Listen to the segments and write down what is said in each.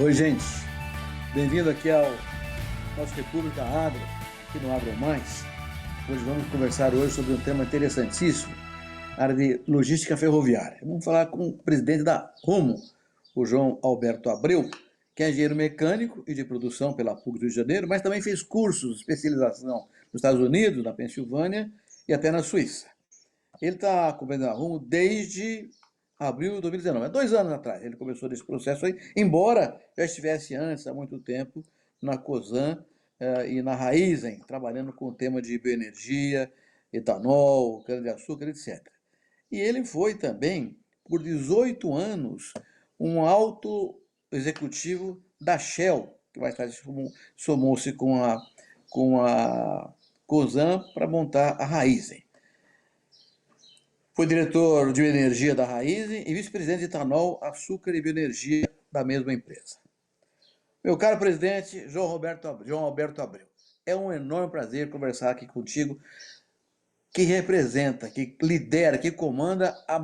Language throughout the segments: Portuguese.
Oi, gente. Bem-vindo aqui ao nosso República Agro, aqui no Agro Mais. Hoje vamos conversar sobre um tema interessantíssimo, a área de logística ferroviária. Vamos falar com o presidente da Rumo, o João Alberto Abreu, que é engenheiro mecânico e de produção pela PUC do Rio de Janeiro, mas também fez cursos de especialização nos Estados Unidos, na Pensilvânia e até na Suíça. Ele está acompanhando a Rumo desde abril de 2019, 2 anos atrás. Ele começou desse processo aí, embora já estivesse antes, há muito tempo, na Cosan e na Raízen, trabalhando com o tema de bioenergia, etanol, cana-de-açúcar, etc. E ele foi também, por 18 anos, um alto executivo da Shell, que mais tarde somou-se com a Cosan para montar a Raízen. Foi diretor de energia da Raízen e vice-presidente de etanol, açúcar e bioenergia da mesma empresa. Meu caro presidente João Alberto Abreu, é um enorme prazer conversar aqui contigo, que representa, que lidera, que comanda a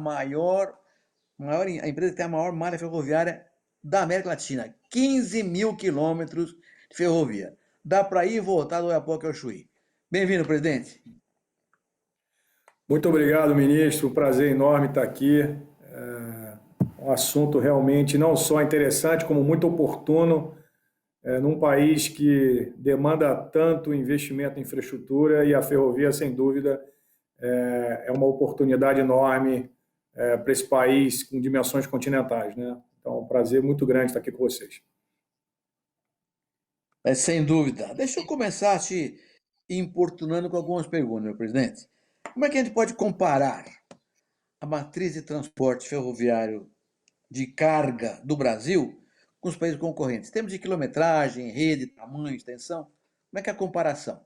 empresa que tem a maior malha ferroviária da América Latina, 15 mil quilômetros de ferrovia. Dá para ir e voltar do Oiapoque ao Chuí. Bem-vindo, presidente. Muito obrigado, ministro. Um prazer enorme estar aqui. Um assunto realmente não só interessante, como muito oportuno, num país que demanda tanto investimento em infraestrutura, e a ferrovia, sem dúvida, é uma oportunidade enorme para esse país com dimensões continentais, né? Então, é um prazer muito grande estar aqui com vocês. Sem dúvida. Deixa eu começar te importunando com algumas perguntas, meu presidente. Como é que a gente pode comparar a matriz de transporte ferroviário de carga do Brasil com os países concorrentes? Em termos de quilometragem, rede, tamanho, extensão, como é que é a comparação?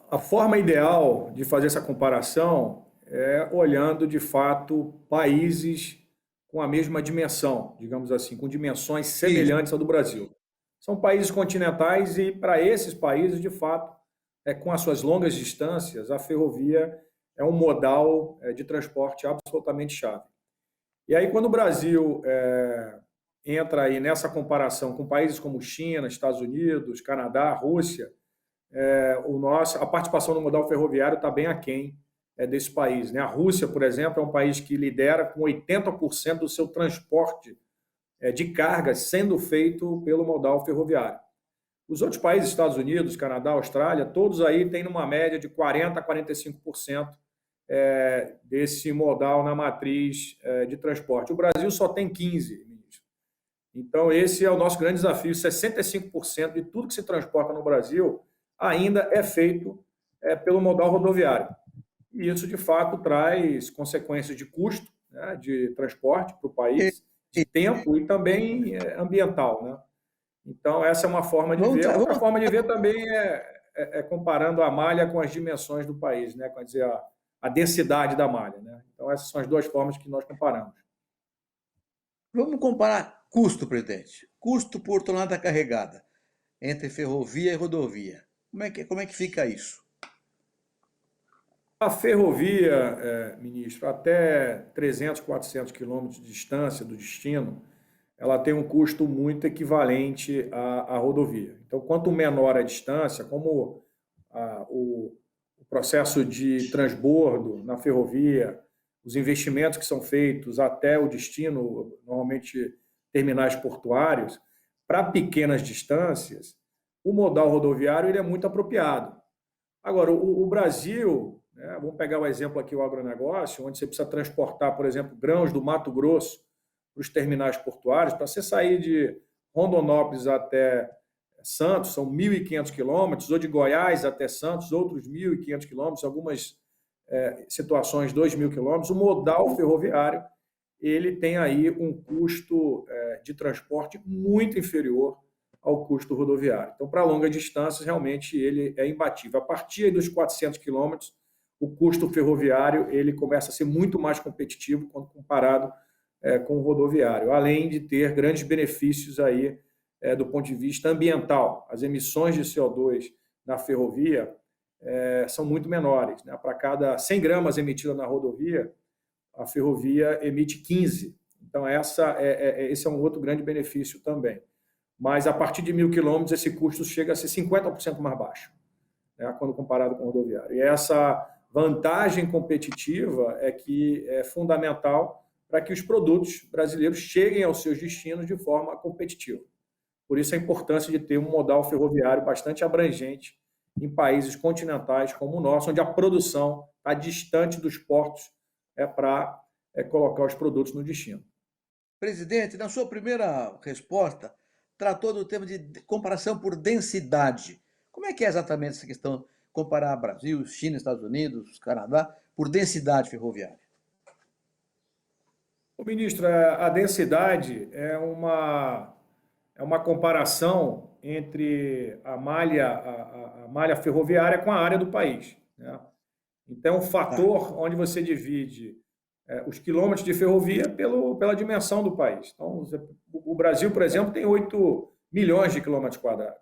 A forma ideal de fazer essa comparação é olhando, de fato, países com a mesma dimensão, digamos assim, com dimensões Isso. semelhantes ao do Brasil. São países continentais e, para esses países, de fato, com as suas longas distâncias, a ferrovia é um modal de transporte absolutamente chave. E aí, quando o Brasil entra aí nessa comparação com países como China, Estados Unidos, Canadá, Rússia, a participação no modal ferroviário está bem aquém desse país, né? A Rússia, por exemplo, é um país que lidera com 80% do seu transporte de cargas sendo feito pelo modal ferroviário. Os outros países, Estados Unidos, Canadá, Austrália, todos aí têm uma média de 40% a 45% desse modal na matriz de transporte. O Brasil só tem 15%, ministro. Então, esse é o nosso grande desafio. 65% de tudo que se transporta no Brasil ainda é feito pelo modal rodoviário. E isso, de fato, traz consequências de custo, né, de transporte para o país, de tempo e também ambiental, né? Então, essa é uma forma de ver. Outra forma de ver também é comparando a malha com as dimensões do país, né? Quer dizer, a densidade da malha, né? Então, essas são as duas formas que nós comparamos. Vamos comparar custo, presidente. Custo por tonelada carregada entre ferrovia e rodovia. Como é que fica isso? A ferrovia, ministro, até 300, 400 quilômetros de distância do destino, ela tem um custo muito equivalente à rodovia. Então, quanto menor a distância, como o processo de transbordo na ferrovia, os investimentos que são feitos até o destino, normalmente terminais portuários, para pequenas distâncias, o modal rodoviário ele é muito apropriado. Agora, o Brasil, né, vamos pegar o exemplo aqui, o agronegócio, onde você precisa transportar, por exemplo, grãos do Mato Grosso para os terminais portuários, para você sair de Rondonópolis até Santos, são 1.500 quilômetros, ou de Goiás até Santos, outros 1.500 quilômetros, algumas situações 2.000 quilômetros. O modal ferroviário ele tem aí um custo de transporte muito inferior ao custo rodoviário. Então, para longas distâncias, realmente ele é imbatível. A partir dos 400 quilômetros, o custo ferroviário ele começa a ser muito mais competitivo quando comparado com o rodoviário, além de ter grandes benefícios aí do ponto de vista ambiental. As emissões de CO2 na ferrovia são muito menores, né? Para cada 100 gramas emitidas na rodovia, a ferrovia emite 15. Então, esse é um outro grande benefício também. Mas, a partir de 1.000 quilômetros, esse custo chega a ser 50% mais baixo, né, quando comparado com o rodoviário. E essa vantagem competitiva é que é fundamental para que os produtos brasileiros cheguem aos seus destinos de forma competitiva. Por isso, a importância de ter um modal ferroviário bastante abrangente em países continentais como o nosso, onde a produção está distante dos portos para colocar os produtos no destino. Presidente, na sua primeira resposta, tratou do tema de comparação por densidade. Como é que é exatamente essa questão, comparar Brasil, China, Estados Unidos, Canadá, por densidade ferroviária? O ministro, a densidade é uma comparação entre a malha ferroviária com a área do país, né? Então, é um fator onde você divide os quilômetros de ferrovia pela dimensão do país. Então, o Brasil, por exemplo, tem 8 milhões de quilômetros quadrados,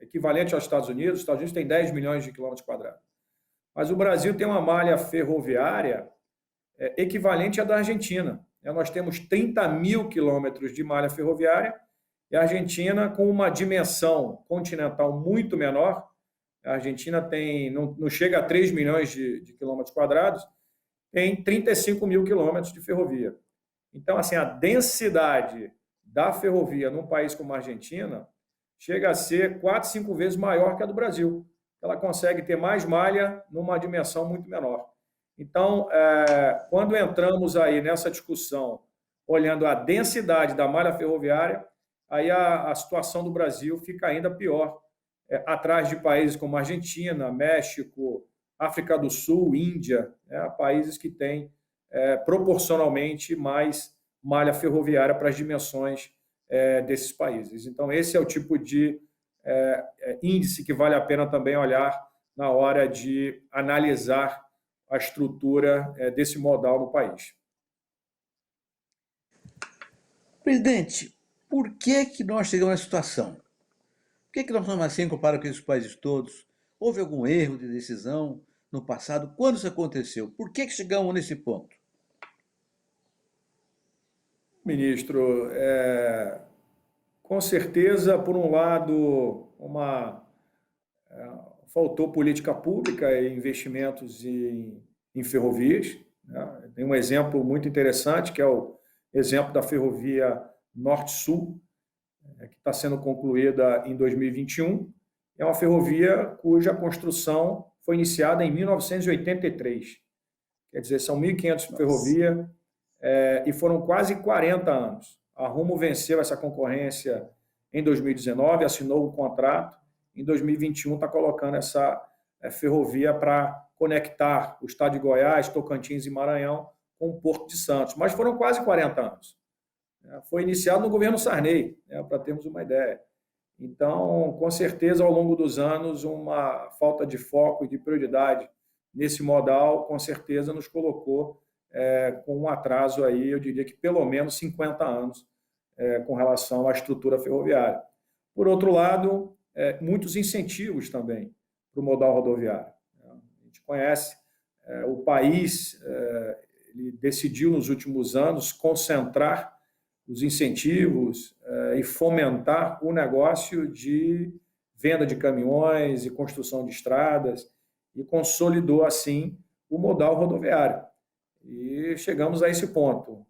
equivalente aos Estados Unidos. Os Estados Unidos têm 10 milhões de quilômetros quadrados. Mas o Brasil tem uma malha ferroviária equivalente à da Argentina. Nós temos 30.000 quilômetros de malha ferroviária e a Argentina, com uma dimensão continental muito menor, a Argentina não chega a 3 milhões de quilômetros quadrados, tem 35.000 quilômetros de ferrovia. Então, assim, a densidade da ferrovia num país como a Argentina chega a ser 4, 5 vezes maior que a do Brasil. Ela consegue ter mais malha numa dimensão muito menor. Então, quando entramos aí nessa discussão, olhando a densidade da malha ferroviária, aí a situação do Brasil fica ainda pior, atrás de países como Argentina, México, África do Sul, Índia, países que têm proporcionalmente mais malha ferroviária para as dimensões desses países. Então, esse é o tipo de índice que vale a pena também olhar na hora de analisar a estrutura desse modal no país. Presidente, por que nós chegamos nessa situação? Por que nós somos assim comparado com esses países todos? Houve algum erro de decisão no passado? Quando isso aconteceu? Por que chegamos nesse ponto? Ministro, com certeza, por um lado, faltou política pública e investimentos em ferrovias, né? Tem um exemplo muito interessante, que é o exemplo da ferrovia Norte-Sul, que está sendo concluída em 2021. É uma ferrovia cuja construção foi iniciada em 1983. Quer dizer, são 1.500 ferrovias e foram quase 40 anos. A Rumo venceu essa concorrência em 2019, assinou o contrato. Em 2021 está colocando essa ferrovia para conectar o estado de Goiás, Tocantins e Maranhão com o Porto de Santos. Mas foram quase 40 anos. Foi iniciado no governo Sarney, para termos uma ideia. Então, com certeza, ao longo dos anos, uma falta de foco e de prioridade nesse modal, com certeza, nos colocou com um atraso aí, eu diria que pelo menos 50 anos com relação à estrutura ferroviária. Por outro lado, muitos incentivos também para o modal rodoviário. A gente conhece, o país ele decidiu nos últimos anos concentrar os incentivos e fomentar o negócio de venda de caminhões e construção de estradas e consolidou, assim, o modal rodoviário. E chegamos a esse ponto.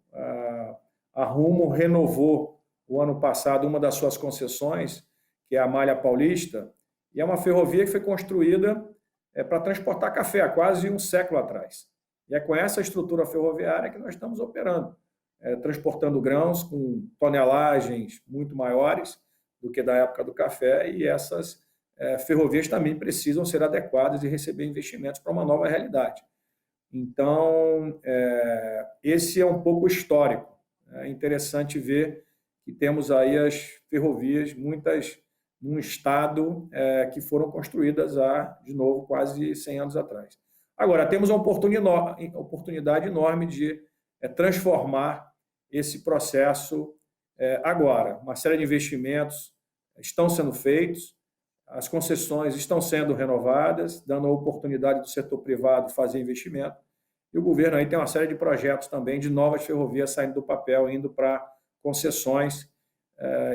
A Rumo renovou, o ano passado, uma das suas concessões, que é a Malha Paulista, e é uma ferrovia que foi construída para transportar café há quase um século atrás. E é com essa estrutura ferroviária que nós estamos operando, transportando grãos com tonelagens muito maiores do que da época do café, e essas ferrovias também precisam ser adequadas e receber investimentos para uma nova realidade. Então, esse é um pouco histórico. É interessante ver que temos aí as ferrovias, muitas num estado que foram construídas há, de novo, quase 100 anos atrás. Agora, temos uma oportunidade enorme de transformar esse processo agora. Uma série de investimentos estão sendo feitos, as concessões estão sendo renovadas, dando a oportunidade do setor privado fazer investimento, E o governo aí tem uma série de projetos também de novas ferrovias saindo do papel, indo para concessões,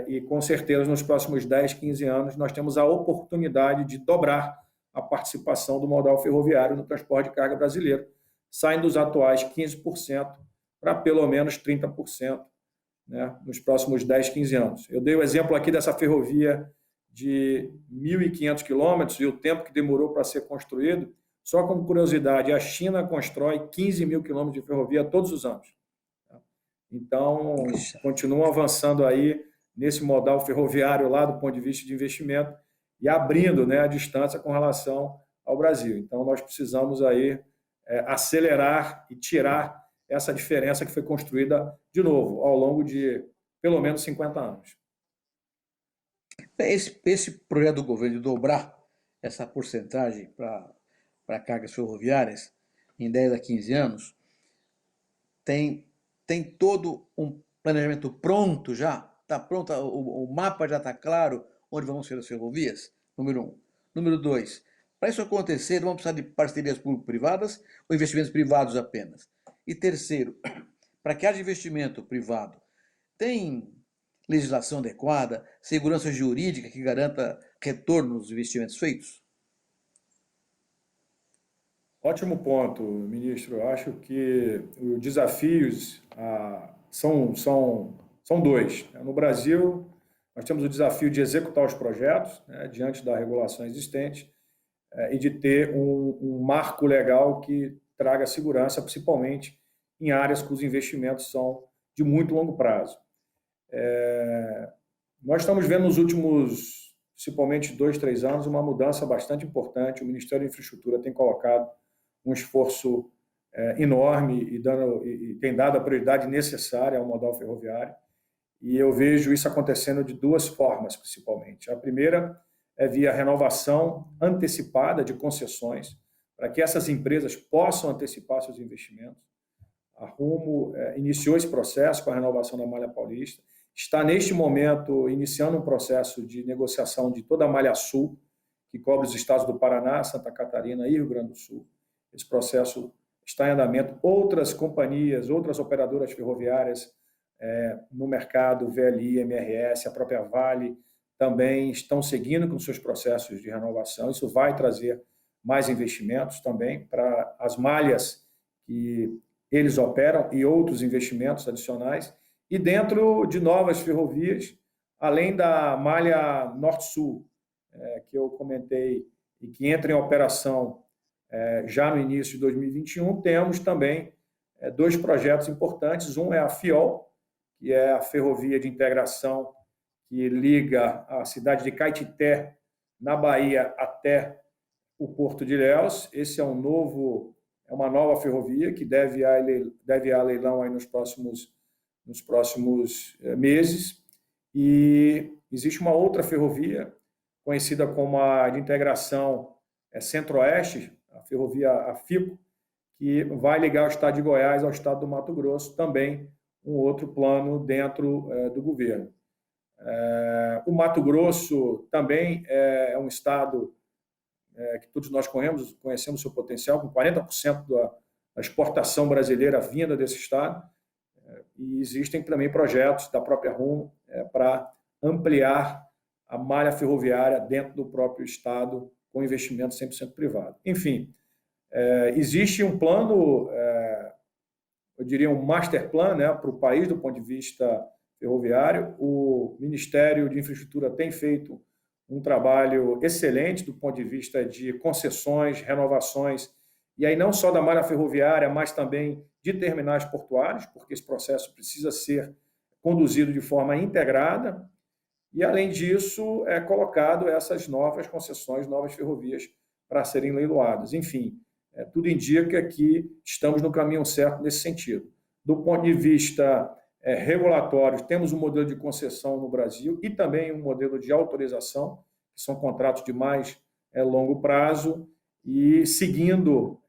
e com certeza nos próximos 10, 15 anos nós temos a oportunidade de dobrar a participação do modal ferroviário no transporte de carga brasileiro, saindo dos atuais 15% para pelo menos 30%, né, nos próximos 10, 15 anos. Eu dei o exemplo aqui dessa ferrovia de 1.500 quilômetros e o tempo que demorou para ser construído. Só como curiosidade, a China constrói 15 mil quilômetros de ferrovia todos os anos. Então, continuam avançando aí nesse modal ferroviário lá do ponto de vista de investimento e abrindo, né, a distância com relação ao Brasil. Então, nós precisamos aí acelerar e tirar essa diferença que foi construída, de novo, ao longo de pelo menos 50 anos. Esse projeto do governo de dobrar essa porcentagem para cargas ferroviárias em 10 a 15 anos, tem todo um planejamento pronto já? Está pronto, o mapa já está claro onde vão ser as ferrovias? Número 1. Número 2, para isso acontecer, vamos precisar de parcerias público-privadas ou investimentos privados apenas? E terceiro, para que haja investimento privado, tem legislação adequada, segurança jurídica que garanta retorno dos investimentos feitos? Ótimo ponto, ministro. Eu acho que os desafios são dois. No Brasil, nós temos o desafio de executar os projetos, né, diante da regulação existente, e de ter um marco legal que traga segurança, principalmente em áreas cujos investimentos são de muito longo prazo. Nós estamos vendo nos últimos, principalmente 2, 3 anos, uma mudança bastante importante. O Ministério da Infraestrutura tem colocado um esforço enorme e tem dado a prioridade necessária ao modal ferroviário. E eu vejo isso acontecendo de duas formas, principalmente. A primeira é via renovação antecipada de concessões, para que essas empresas possam antecipar seus investimentos. A Rumo iniciou esse processo com a renovação da Malha Paulista, está neste momento iniciando um processo de negociação de toda a Malha Sul, que cobre os estados do Paraná, Santa Catarina e Rio Grande do Sul. Esse processo está em andamento. Outras companhias, outras operadoras ferroviárias no mercado, VLI, MRS, a própria Vale, também estão seguindo com seus processos de renovação. Isso vai trazer mais investimentos também para as malhas que eles operam e outros investimentos adicionais. E dentro de novas ferrovias, além da malha Norte-Sul, que eu comentei, e que entra em operação já no início de 2021, temos também 2 projetos importantes. Um é a FIOL, que é a ferrovia de integração que liga a cidade de Caetité, na Bahia, até o Porto de Ilhéus. Esse é uma nova ferrovia que deve ir a leilão aí nos próximos meses. E existe uma outra ferrovia, conhecida como a de integração Centro-Oeste, a ferrovia AFICO, que vai ligar o estado de Goiás ao estado do Mato Grosso, também um outro plano dentro do governo. O Mato Grosso também é um estado que todos nós conhecemos seu potencial, com 40% da exportação brasileira vinda desse estado, e existem também projetos da própria Rumo para ampliar a malha ferroviária dentro do próprio estado com investimento 100% privado. Enfim, existe um plano, eu diria um master plan, né, para o país do ponto de vista ferroviário. O Ministério de Infraestrutura tem feito um trabalho excelente do ponto de vista de concessões, renovações, e aí não só da malha ferroviária, mas também de terminais portuários, porque esse processo precisa ser conduzido de forma integrada. E, além disso, é colocado essas novas concessões, novas ferrovias para serem leiloadas. Enfim, tudo indica que estamos no caminho certo nesse sentido. Do ponto de vista regulatório, temos um modelo de concessão no Brasil e também um modelo de autorização, que são contratos de mais longo prazo, e seguindo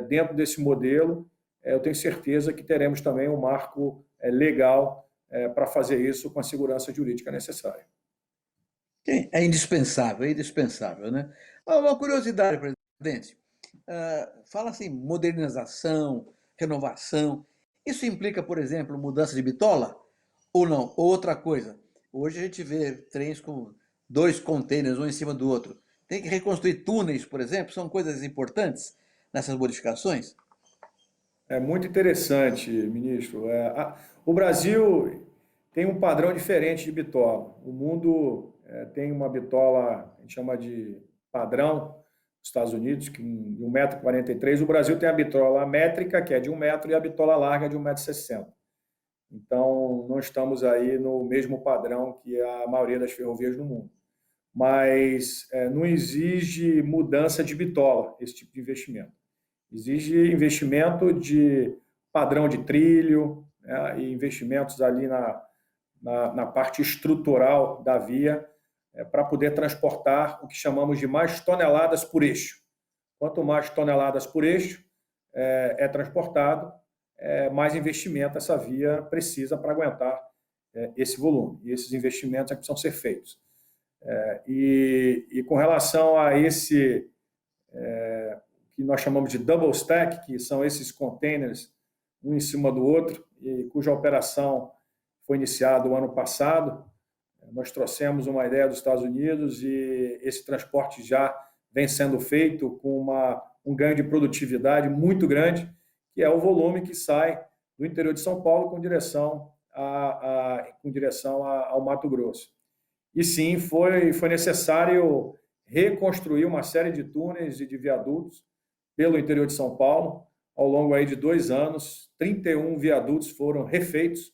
dentro desse modelo, eu tenho certeza que teremos também um marco legal para fazer isso com a segurança jurídica necessária. É indispensável, né? Uma curiosidade, presidente. Fala-se em modernização, renovação. Isso implica, por exemplo, mudança de bitola? Ou não? Outra coisa. Hoje a gente vê trens com 2 containers, um em cima do outro. Tem que reconstruir túneis, por exemplo? São coisas importantes nessas modificações? É muito interessante, ministro. O Brasil tem um padrão diferente de bitola. O mundo tem uma bitola, a gente chama de padrão, nos Estados Unidos, que de 1,43 m. O Brasil tem a bitola métrica, que é de 1 m, e a bitola larga de 1,60 m. Então, não estamos aí no mesmo padrão que a maioria das ferrovias no mundo. Mas não exige mudança de bitola, esse tipo de investimento. Exige investimento de padrão de trilho, né, e investimentos ali na parte estrutural da via, para poder transportar o que chamamos de mais toneladas por eixo. Quanto mais toneladas por eixo é transportado, mais investimento essa via precisa para aguentar esse volume. E esses investimentos é que precisam ser feitos. E com relação a esse que nós chamamos de double stack, que são esses containers um em cima do outro, e cuja operação foi iniciada o ano passado, nós trouxemos uma ideia dos Estados Unidos e esse transporte já vem sendo feito com um ganho de produtividade muito grande, que é o volume que sai do interior de São Paulo com direção ao Mato Grosso. E sim, foi necessário reconstruir uma série de túneis e de viadutos pelo interior de São Paulo. Ao longo aí de 2 anos, 31 viadutos foram refeitos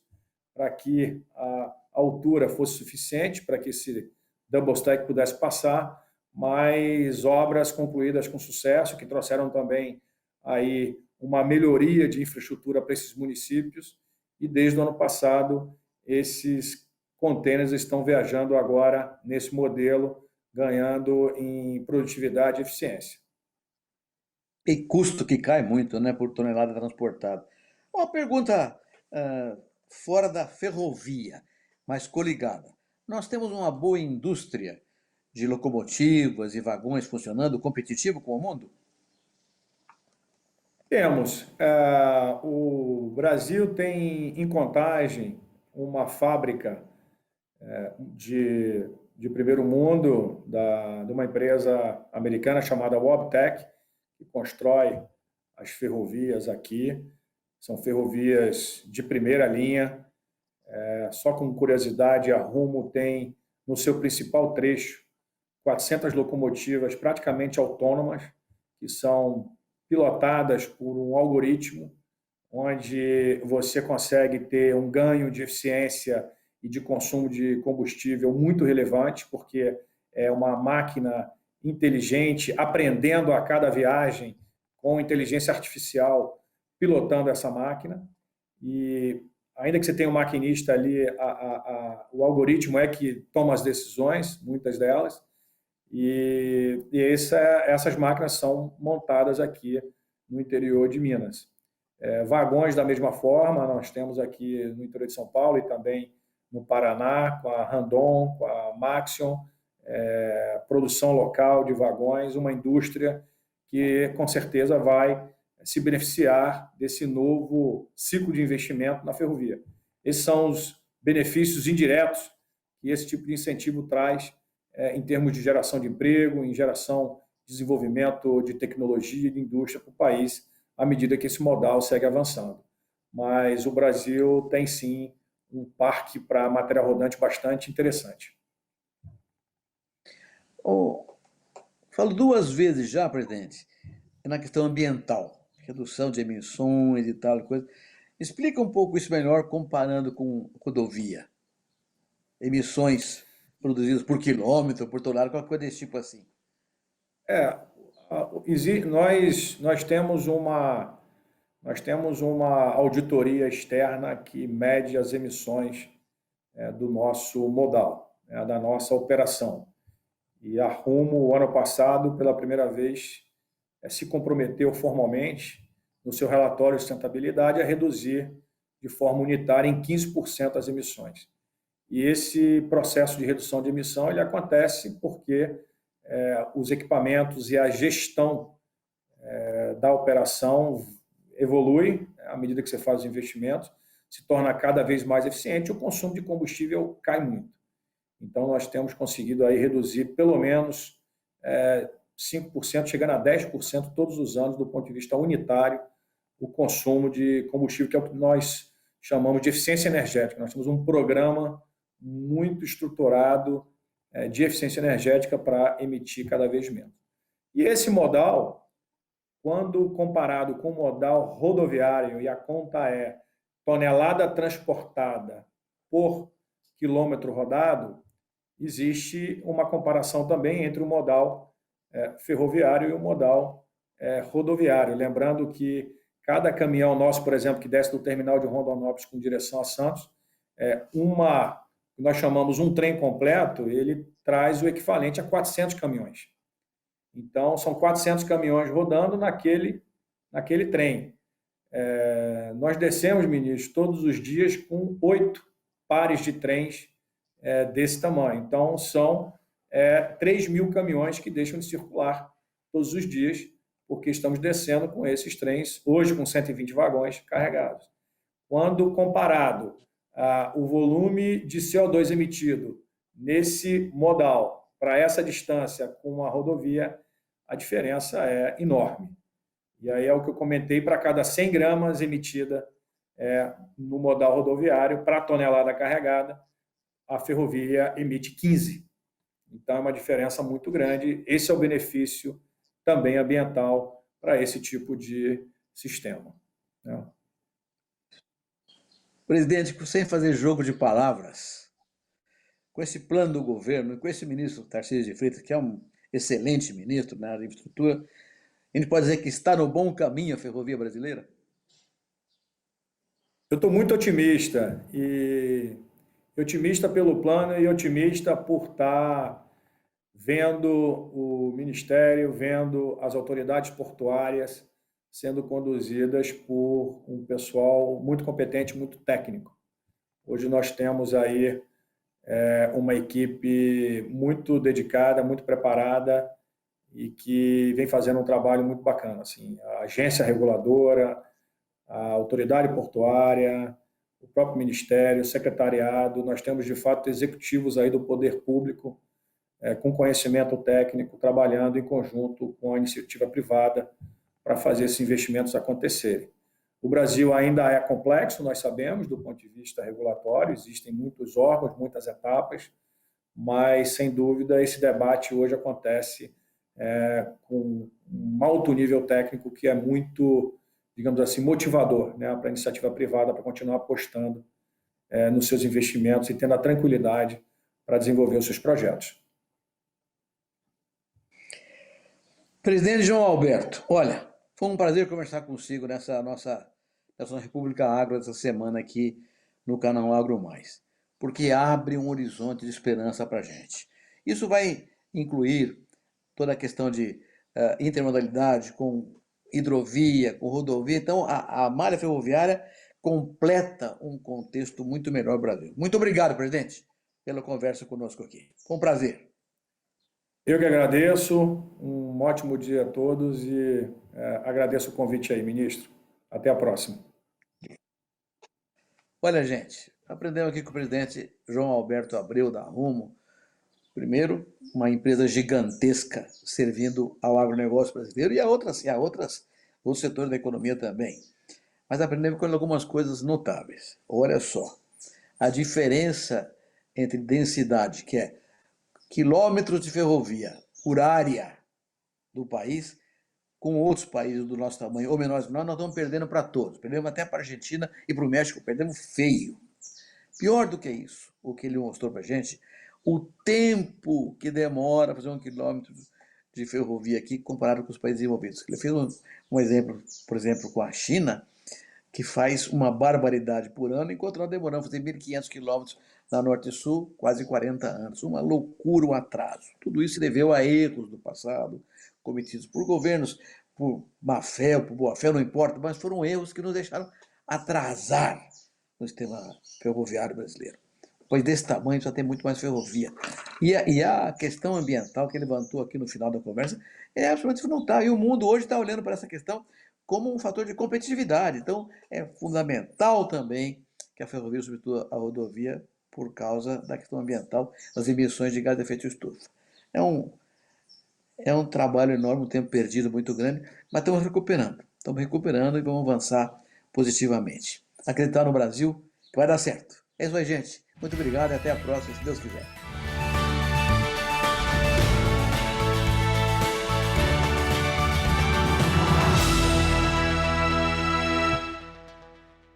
para que a altura fosse suficiente para que esse double stack pudesse passar, mas obras concluídas com sucesso, que trouxeram também aí uma melhoria de infraestrutura para esses municípios, e desde o ano passado esses contêineres estão viajando agora nesse modelo, ganhando em produtividade e eficiência. E custo que cai muito, né, por tonelada transportada. Uma pergunta fora da ferrovia, mas coligada. Nós temos uma boa indústria de locomotivas e vagões funcionando, competitivo com o mundo? Temos. O Brasil tem em Contagem uma fábrica de primeiro mundo de uma empresa americana chamada Wabtec, que constrói as ferrovias aqui. São ferrovias de primeira linha. Só com curiosidade, a Rumo tem no seu principal trecho 400 locomotivas praticamente autônomas, que são pilotadas por um algoritmo, onde você consegue ter um ganho de eficiência e de consumo de combustível muito relevante, porque é uma máquina inteligente, aprendendo a cada viagem com inteligência artificial, pilotando essa máquina. E ainda que você tenha um maquinista ali, o algoritmo é que toma as decisões, muitas delas, e essas máquinas são montadas aqui no interior de Minas. Vagões da mesma forma, nós temos aqui no interior de São Paulo e também no Paraná, com a Randon, com a Maxion, produção local de vagões, uma indústria que com certeza vai se beneficiar desse novo ciclo de investimento na ferrovia. Esses são os benefícios indiretos que esse tipo de incentivo traz em termos de geração de emprego, em geração de desenvolvimento de tecnologia e de indústria para o país, à medida que esse modal segue avançando. Mas o Brasil tem, sim, um parque para matéria rodante bastante interessante. Falo 2 vezes já, presidente, na questão ambiental, redução de emissões e tal coisa. Explica um pouco isso melhor comparando com rodovia. Emissões produzidas por quilômetro, por tonelada, qualquer coisa desse tipo assim. Nós temos uma auditoria externa que mede as emissões do nosso modal, da nossa operação. E a Rumo, o ano passado, pela primeira vez, se comprometeu formalmente, no seu relatório de sustentabilidade, a reduzir de forma unitária em 15% as emissões. E esse processo de redução de emissão ele acontece porque os equipamentos e a gestão da operação evolui à medida que você faz os investimentos, se torna cada vez mais eficiente, e o consumo de combustível cai muito. Então, nós temos conseguido aí reduzir pelo menos 5%, chegando a 10% todos os anos, do ponto de vista unitário, o consumo de combustível, que é o que nós chamamos de eficiência energética. Nós temos um programa muito estruturado de eficiência energética para emitir cada vez menos. E esse modal, quando comparado com o modal rodoviário, e a conta é tonelada transportada por quilômetro rodado, existe uma comparação também entre o modal ferroviário e o modal rodoviário. Lembrando que cada caminhão nosso, por exemplo, que desce do terminal de Rondonópolis com direção a Santos, nós chamamos um trem completo, ele traz o equivalente a 400 caminhões. Então, são 400 caminhões rodando naquele trem. Nós descemos, ministro, todos os dias com 8 pares de trens desse tamanho. Então, são 3 mil caminhões que deixam de circular todos os dias, porque estamos descendo com esses trens, hoje com 120 vagões carregados. Quando comparado o volume de CO2 emitido nesse modal para essa distância com a rodovia, a diferença é enorme. E aí é o que eu comentei: para cada 100 gramas emitida no modal rodoviário, para a tonelada carregada, a ferrovia emite 15. Então, é uma diferença muito grande. Esse é o benefício também ambiental para esse tipo de sistema. Presidente, sem fazer jogo de palavras, com esse plano do governo e com esse ministro Tarcísio de Freitas, que é um excelente ministro na área de infraestrutura, a gente pode dizer que está no bom caminho a ferrovia brasileira? Eu estou muito otimista, e otimista pelo plano e otimista por estar vendo o Ministério, vendo as autoridades portuárias sendo conduzidas por um pessoal muito competente, muito técnico. Hoje nós temos aí uma equipe muito dedicada, muito preparada e que vem fazendo um trabalho muito bacana. Assim, a agência reguladora, a autoridade portuária, o próprio Ministério, o secretariado, nós temos de fato executivos aí do poder público com conhecimento técnico, trabalhando em conjunto com a iniciativa privada para fazer esses investimentos acontecerem. O Brasil ainda é complexo, nós sabemos, do ponto de vista regulatório, existem muitos órgãos, muitas etapas, mas, sem dúvida, esse debate hoje acontece com um alto nível técnico que é muito, digamos assim, motivador, né, para a iniciativa privada, para continuar apostando nos seus investimentos e tendo a tranquilidade para desenvolver os seus projetos. Presidente João Alberto, olha, foi um prazer conversar consigo nessa nossa República Agro essa semana aqui no canal Agro Mais, porque abre um horizonte de esperança para a gente. Isso vai incluir toda a questão de intermodalidade com hidrovia, com rodovia. Então, a malha ferroviária completa um contexto muito melhor do Brasil. Muito obrigado, presidente, pela conversa conosco aqui. Foi um prazer. Eu que agradeço, um ótimo dia a todos e agradeço o convite aí, ministro. Até a próxima. Olha, gente, aprendemos aqui com o presidente João Alberto Abreu da Rumo. Primeiro, uma empresa gigantesca servindo ao agronegócio brasileiro e a outros setores da economia também. Mas aprendemos com algumas coisas notáveis. Olha só, a diferença entre densidade, que é quilômetros de ferrovia por área do país, com outros países do nosso tamanho, ou menores que nós estamos perdendo para todos. Perdemos até para a Argentina e para o México, perdemos feio. Pior do que isso, o que ele mostrou para a gente, o tempo que demora fazer 1 quilômetro de ferrovia aqui comparado com os países desenvolvidos. Ele fez um exemplo, por exemplo, com a China, que faz uma barbaridade por ano, enquanto nós demoramos a fazer 1.500 quilômetros na Norte e Sul, quase 40 anos. Uma loucura, um atraso. Tudo isso se deveu a erros do passado, cometidos por governos, por má fé ou por boa fé, não importa, mas foram erros que nos deixaram atrasar no sistema ferroviário brasileiro. Pois desse tamanho só tem muito mais ferrovia. E a questão ambiental que ele levantou aqui no final da conversa é absolutamente fundamental. E o mundo hoje está olhando para essa questão como um fator de competitividade. Então, é fundamental também que a ferrovia substitua a rodovia por causa da questão ambiental, das emissões de gás de efeito estufa. É um trabalho enorme, um tempo perdido muito grande, mas estamos recuperando. Estamos recuperando e vamos avançar positivamente. Acreditar no Brasil que vai dar certo. É isso aí, gente. Muito obrigado e até a próxima, se Deus quiser.